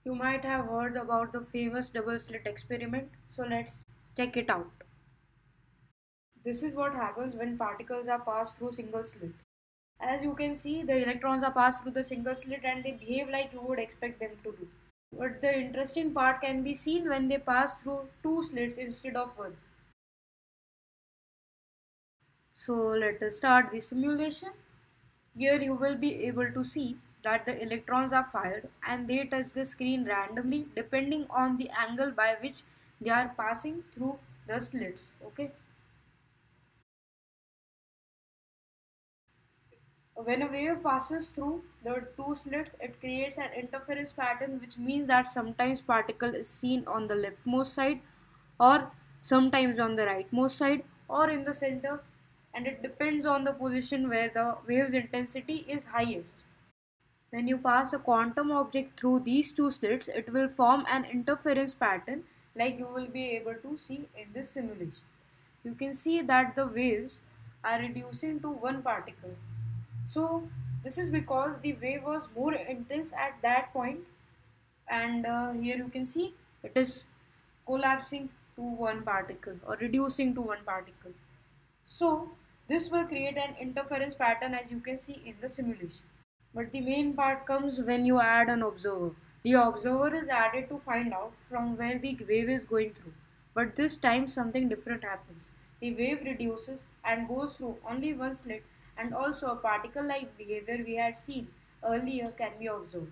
You might have heard about the famous double slit experiment, so let's check it out. This is what happens when particles are passed through single slit. As you can see, the electrons are passed through the single slit and they behave like you would expect them to do. But the interesting part can be seen when they pass through two slits instead of one. So let us start the simulation. Here you will be able to see that the electrons are fired and they touch the screen randomly depending on the angle by which they are passing through the slits. Okay. When a wave passes through the two slits, it creates an interference pattern, which means that sometimes particle is seen on the leftmost side or sometimes on the rightmost side or in the center, and it depends on the position where the wave's intensity is highest. When you pass a quantum object through these two slits, it will form an interference pattern like you will be able to see in this simulation. You can see that the waves are reducing to one particle. So this is because the wave was more intense at that point, and here you can see it is collapsing to one particle or reducing to one particle. So this will create an interference pattern as you can see in the simulation. But the main part comes when you add an observer. The observer is added to find out from where the wave is going through. But this time something different happens. The wave reduces and goes through only one slit, and also a particle-like behavior we had seen earlier can be observed.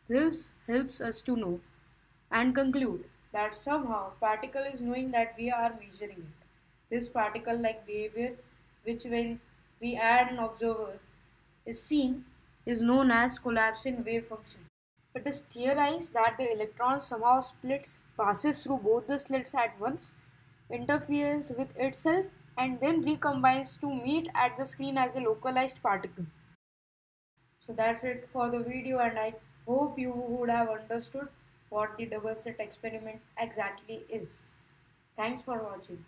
This helps us to know and conclude that somehow particle is knowing that we are measuring it. This particle-like behavior, which when we add an observer is seen, is known as collapsing wave function. It is theorized that the electron somehow splits, passes through both the slits at once, interferes with itself, and then recombines to meet at the screen as a localized particle. So that's it for the video, and I hope you would have understood what the double slit experiment exactly is. Thanks for watching.